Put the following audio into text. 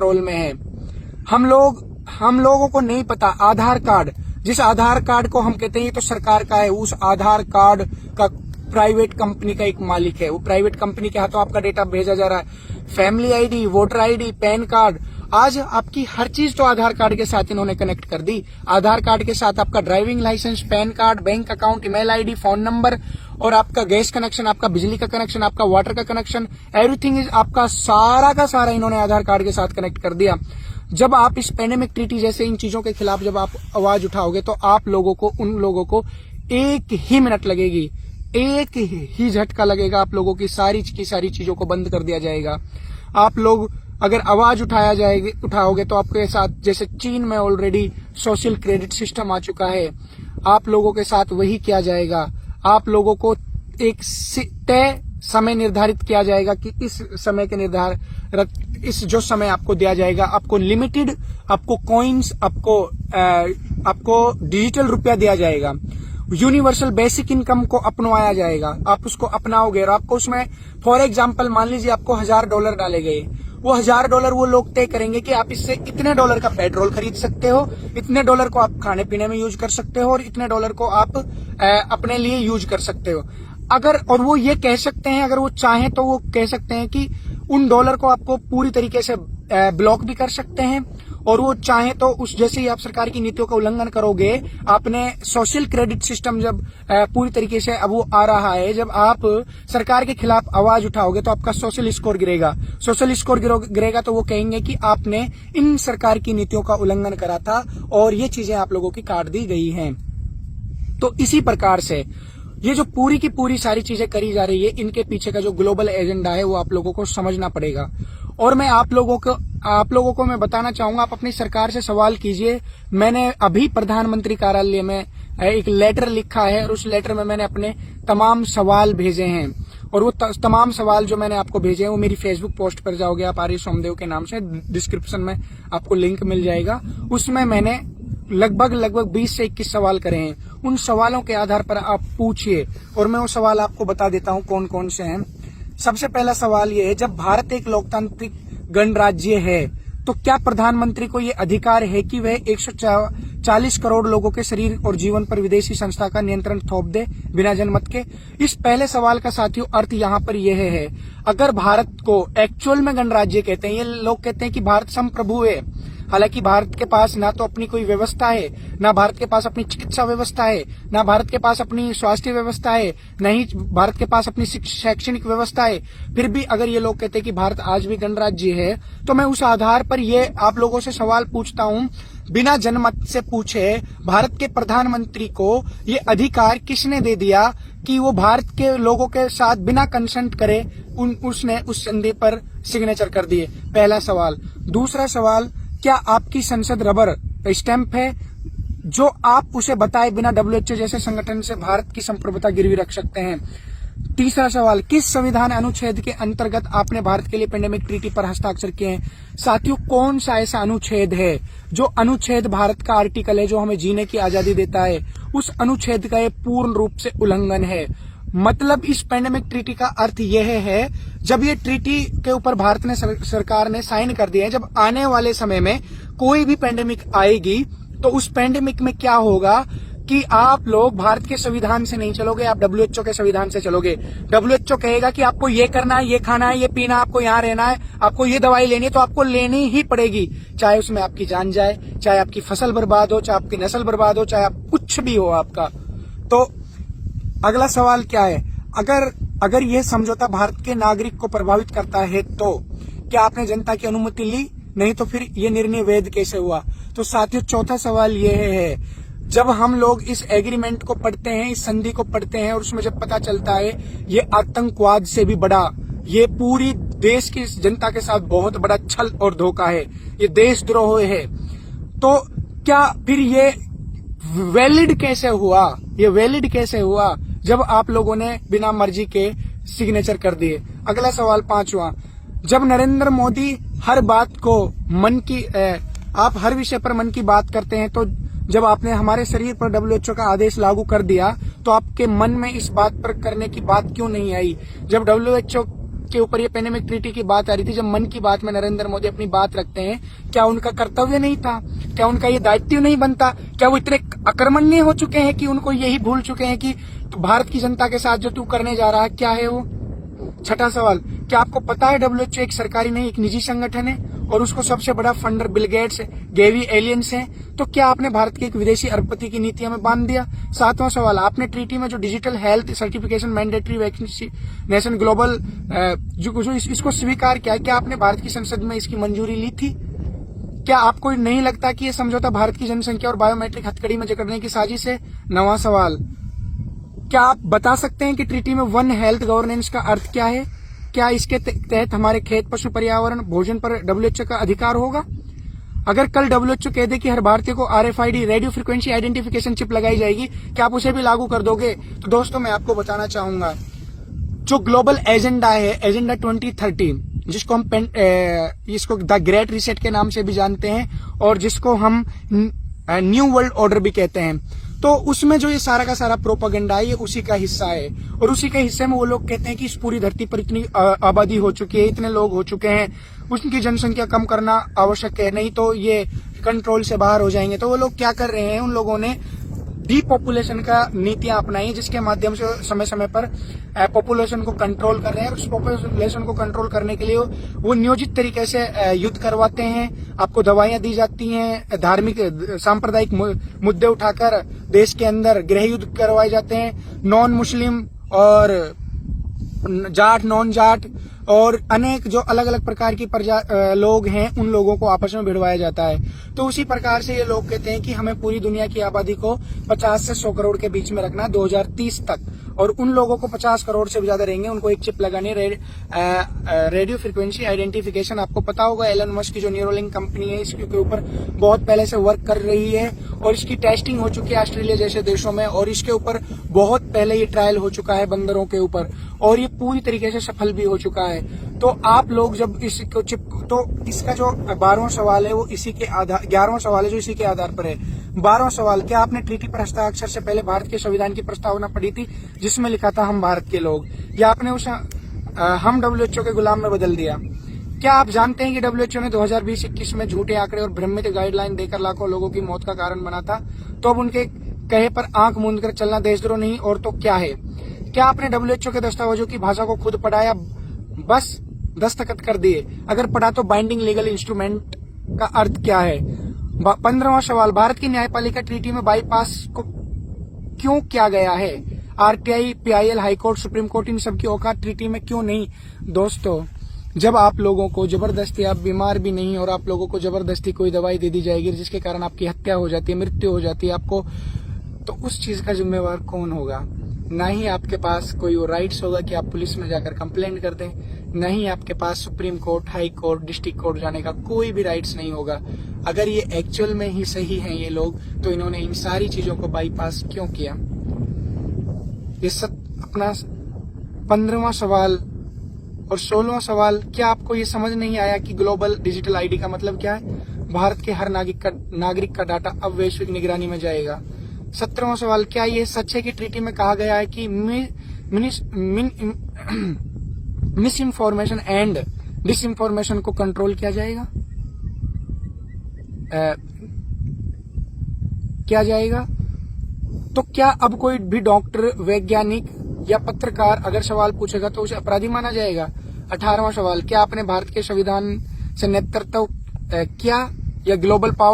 Control में है। हम लोगों को नहीं पता आधार कार्ड, जिस आधार कार्ड को हम कहते हैं ये तो सरकार का है, उस आधार कार्ड का प्राइवेट कंपनी का एक मालिक है। वो प्राइवेट कंपनी के हाथों आपका डेटा भेजा जा रहा है। Family ID, voter ID, pan card, आज आपकी हर चीज तो आधार कार्ड के साथ इन्होंने कनेक्ट कर दी। आधार कार्ड के साथ आपका driving licence, PAN card, bank account, email ID, phone number और आपका गैस कनेक्शन, आपका बिजली का कनेक्शन, आपका वाटर का कनेक्शन, एवरीथिंग इज आपका सारा का सारा इन्होंने आधार कार्ड के साथ कनेक्ट कर दिया। जब आप इस पैंडेमिक ट्रीटी जैसे इन चीजों के खिलाफ जब आप आवाज उठाओगे तो आप लोगों को, उन लोगों को एक ही मिनट लगेगी, एक ही झटका लगेगा, आप लोगों की सारी चीजों को बंद कर दिया जाएगा। आप लोग अगर आवाज उठाओगे तो आपके साथ, जैसे चीन में ऑलरेडी सोशल क्रेडिट सिस्टम आ चुका है, आप लोगों के साथ वही किया जाएगा। आप लोगों को एक तय समय निर्धारित किया जाएगा कि इस समय के इस जो समय आपको दिया जाएगा, आपको लिमिटेड, आपको कॉइन्स, आपको डिजिटल रुपया दिया जाएगा। यूनिवर्सल बेसिक इनकम को अपनाया जाएगा। आप उसको अपनाओगे और आपको उसमें फॉर एग्जांपल मान लीजिए आपको $1000 डाले गए, वो $1000 वो लोग तय करेंगे कि आप इससे इतने डॉलर का पेट्रोल खरीद सकते हो, इतने डॉलर को आप खाने पीने में यूज कर सकते हो और इतने डॉलर को आप अपने लिए यूज कर सकते हो। और वो ये कह सकते हैं, अगर वो चाहें तो वो कह सकते हैं कि उन डॉलर को आपको पूरी तरीके से ब्लॉक भी कर सकते हैं, और वो चाहे तो उस जैसे ही आप सरकार की नीतियों का उल्लंघन करोगे, आपने सोशल क्रेडिट सिस्टम जब पूरी तरीके से अब वो आ रहा है, जब आप सरकार के खिलाफ आवाज उठाओगे तो आपका सोशल स्कोर गिरेगा। सोशल स्कोर गिरेगा तो वो कहेंगे कि आपने इन सरकार की नीतियों का उल्लंघन करा था और ये चीजें आप लोगों की काट दी गई हैं। तो इसी प्रकार से ये जो पूरी की पूरी सारी चीजें करी जा रही है, इनके पीछे का जो ग्लोबल एजेंडा है वो आप लोगों को समझना पड़ेगा। और मैं आप लोगों को मैं बताना चाहूंगा, आप अपनी सरकार से सवाल कीजिए। मैंने अभी प्रधानमंत्री कार्यालय में एक लेटर लिखा है और उस लेटर में मैंने अपने तमाम सवाल भेजे हैं, और वो तमाम सवाल जो मैंने आपको भेजे हैं वो मेरी फेसबुक पोस्ट पर जाओगे आप, आर्य सोमदेव के नाम से, डिस्क्रिप्शन में आपको लिंक मिल जाएगा। उसमें मैंने लगभग 20 से 21 सवाल करे हैं। उन सवालों के आधार पर आप पूछिए और मैं वो सवाल आपको बता देता हूं कौन कौन से हैं। सबसे पहला सवाल ये है, जब भारत एक लोकतांत्रिक गणराज्य है तो क्या प्रधानमंत्री को ये अधिकार है कि वह 140 करोड़ लोगों के शरीर और जीवन पर विदेशी संस्था का नियंत्रण थोप दे बिना जनमत के? इस पहले सवाल का साथियों अर्थ यहाँ पर यह है, अगर भारत को एक्चुअल में गणराज्य कहते हैं, ये लोग कहते हैं कि भारत संप्रभु है, हालांकि भारत के पास ना तो अपनी कोई व्यवस्था है, ना भारत के पास अपनी चिकित्सा व्यवस्था है, ना भारत के पास अपनी स्वास्थ्य व्यवस्था है, न ही भारत के पास अपनी शैक्षणिक व्यवस्था है। फिर भी अगर ये लोग कहते हैं कि भारत आज भी गणराज्य है, तो मैं उस आधार पर ये आप लोगों से सवाल पूछता हूं, बिना जनमत से पूछे भारत के प्रधानमंत्री को ये अधिकार किसने दे दिया कि वो भारत के लोगों के साथ बिना कंसेंट करे उसने उस संधि पर सिग्नेचर कर दिए? पहला सवाल। दूसरा सवाल, क्या आपकी संसद रबर स्टैंप है जो आप उसे बताए बिना WHO जैसे संगठन से भारत की संप्रभुता गिरवी रख सकते हैं? तीसरा सवाल, किस संविधान अनुच्छेद के अंतर्गत आपने भारत के लिए पेंडेमिक ट्रीटी पर हस्ताक्षर किए हैं? साथियों, कौन सा ऐसा अनुच्छेद है जो अनुच्छेद भारत का आर्टिकल है जो हमें जीने की आजादी देता है, उस अनुच्छेद का ये पूर्ण रूप से उल्लंघन है। मतलब इस पेंडेमिक ट्रीटी का अर्थ यह है, जब ये ट्रीटी के ऊपर भारत ने सरकार ने साइन कर दिया है, जब आने वाले समय में कोई भी पेंडेमिक आएगी तो उस पेंडेमिक में क्या होगा कि आप लोग भारत के संविधान से नहीं चलोगे, आप WHO के संविधान से चलोगे। WHO कहेगा कि आपको ये करना है, ये खाना है, ये पीना, आपको यहाँ रहना है, आपको ये दवाई लेनी है, तो आपको लेनी ही पड़ेगी, चाहे उसमें आपकी जान जाए, चाहे आपकी फसल बर्बाद हो, चाहे आपकी नस्ल बर्बाद हो, चाहे आप कुछ भी हो आपका। तो अगला सवाल क्या है, अगर यह समझौता भारत के नागरिक को प्रभावित करता है तो क्या आपने जनता की अनुमति ली? नहीं तो फिर ये निर्णय वैध कैसे हुआ? तो साथियों, चौथा सवाल यह है, जब हम लोग इस एग्रीमेंट को पढ़ते हैं, इस संधि को पढ़ते हैं और उसमें जब पता चलता है ये आतंकवाद से भी बड़ा, ये पूरी देश की जनता के साथ बहुत बड़ा छल और धोखा है, ये देशद्रोह है, तो क्या फिर ये वैलिड कैसे हुआ? ये वैलिड कैसे हुआ जब आप लोगों ने बिना मर्जी के सिग्नेचर कर दिए? अगला सवाल, पांचवा, जब नरेंद्र मोदी हर बात को आप हर विषय पर मन की बात करते हैं, तो जब आपने हमारे शरीर पर WHO का आदेश लागू कर दिया तो आपके मन में इस बात पर करने की बात क्यों नहीं आई? जब WHO के ऊपर ये पेंडेमिक ट्रीटी की बात आ रही थी, जब मन की बात में नरेंद्र मोदी अपनी बात रखते हैं, क्या उनका कर्तव्य नहीं था, क्या उनका ये दायित्व नहीं बनता, क्या वो इतने अकर्मण्य हो चुके हैं कि उनको यही भूल चुके हैं कि भारत की जनता के साथ जो तू करने जा रहा है क्या है वो। छठा सवाल, क्या आपको पता है WHO एक सरकारी नहीं एक निजी संगठन है और उसको सबसे बड़ा funder Bill Gates Gavie aliens है, तो क्या आपने भारत की एक विदेशी अरबपति की नीतियों में बांध दिया। सातवां सवाल, आपने ट्रीटी में जो digital health certification mandatory vaccination global जो इसको स्वीकार किया, क्या आपने भारत की संसद में इसकी मंजूरी ली थी। क्या आपको नहीं लगता कि यह समझौता भारत की जनसंख्या और बायोमेट्रिक हथकड़ी में जकड़ने की साजिश है। नवां सवाल, क्या आप बता सकते हैं कि ट्रीटी में वन हेल्थ गवर्नेंस का अर्थ क्या है। क्या इसके तहत हमारे खेत पशु पर्यावरण भोजन पर WHO का अधिकार होगा। अगर कल WHO कह दे कि हर भारतीय को RFID radio frequency identification chip लगाई जाएगी, क्या आप उसे भी लागू कर दोगे। तो दोस्तों मैं आपको बताना चाहूंगा, जो ग्लोबल एजेंडा है, एजेंडा 2030, जिसको हम इसको द ग्रेट रीसेट के नाम से भी जानते हैं और जिसको हम न्यू वर्ल्ड ऑर्डर भी कहते हैं, तो उसमें जो ये सारा का सारा प्रोपेगेंडा है ये उसी का हिस्सा है। और उसी के हिस्से में वो लोग कहते हैं कि इस पूरी धरती पर इतनी आबादी हो चुकी है, इतने लोग हो चुके हैं, उनकी जनसंख्या कम करना आवश्यक है, नहीं तो ये कंट्रोल से बाहर हो जाएंगे। तो वो लोग क्या कर रहे हैं, उन लोगों ने डीपॉपुलेशन का नीतियां अपनाई है, जिसके माध्यम से समय समय पर पॉपुलेशन को कंट्रोल कर रहे हैं। और उस पॉपुलेशन को कंट्रोल करने के लिए वो नियोजित तरीके से युद्ध करवाते हैं, आपको दवाइयां दी जाती हैं, धार्मिक सांप्रदायिक मुद्दे उठाकर देश के अंदर गृह युद्ध करवाए जाते हैं, नॉन मुस्लिम और जाट नॉन जाट और अनेक जो अलग अलग प्रकार की लोग हैं उन लोगों को आपस में भिड़वाया जाता है। तो उसी प्रकार से ये लोग कहते हैं कि हमें पूरी दुनिया की आबादी को 50 से 100 करोड़ के बीच में रखना 2030 तक, और उन लोगों को 50 करोड़ से भी ज्यादा रहेंगे उनको एक चिप लगानी है, रेडियो फ्रीक्वेंसी आइडेंटिफिकेशन। आपको पता होगा एलन मस्क की जो न्यूरोलिंक कंपनी है इसके ऊपर बहुत पहले से वर्क कर रही है और इसकी टेस्टिंग हो चुकी है ऑस्ट्रेलिया जैसे देशों में, और इसके ऊपर बहुत पहले ये ट्रायल हो चुका है बंदरों के ऊपर और ये पूरी तरीके से सफल भी हो चुका है। तो आप लोग जब इसको चिप, तो इसका जो 12वां सवाल है वो इसी के आधार, 11वां सवाल है जो इसी के आधार पर है। 12वां सवाल, क्या आपने ट्रीटी पर हस्ताक्षर से पहले भारत के संविधान की प्रस्तावना पढ़ी थी जिसमें लिखा था हम भारत के लोग, या आपने उसे हम WHO के गुलाम में बदल दिया। क्या आप जानते हैं कि WHO ने 2020-21 में झूठे आंकड़े और भ्रमित गाइडलाइन देकर लाखों लोगों की मौत का कारण बना था, तो अब उनके कहे पर आंख मूंद कर चलना देशद्रोह नहीं और तो क्या है। क्या आपने WHO के दस्तावेजों की भाषा को खुद पढ़ा या बस दस्तखत कर दिए, अगर पढ़ा तो बाइंडिंग लीगल इंस्ट्रूमेंट का अर्थ क्या है। 15वां सवाल, भारत की न्यायपालिका ट्रीटी में बाईपास को क्यों किया गया है, RTI PIL high court supreme court इन सब की औकात ट्रीटी में क्यों नहीं। दोस्तों जब आप लोगों को जबरदस्ती, आप बीमार भी नहीं और आप लोगों को जबरदस्ती कोई दवाई दे दी जाएगी जिसके कारण आपकी हत्या हो जाती है, मृत्यु हो जाती है आपको, तो उस चीज का जिम्मेवार कौन होगा। ना ही आपके पास कोई वो राइट्स होगा कि आप पुलिस में जाकर कंप्लेंट कर दें, न ही आपके पास supreme court, high court, district court जाने का कोई भी राइट्स नहीं होगा। अगर ये एक्चुअल में ही सही हैं ये लोग, तो इन्होंने इन सारी चीजों को बाईपास क्यों किया। ये अपना 15वां सवाल और 16वां सवाल, क्या आपको ये समझ नहीं आया कि ग्लोबल डिजिटल आईडी का मतलब क्या है। भारत के हर नागरिक का डाटा अब वैश्विक निगरानी में जाएगा। 17वां सवाल, क्या ये सच है कि ट्रीटी में कहा गया है कि misinformation and disinformation को कंट्रोल किया जाएगा, तो क्या अब कोई भी डॉक्टर, वैज्ञानिक या पत्रकार अगर सवाल पूछेगा तो उसे अपराधी माना जाएगा। 18वां सवाल, क्या आपने भारत के संविधान से नेतृत्व किया या ग्लोबल पावर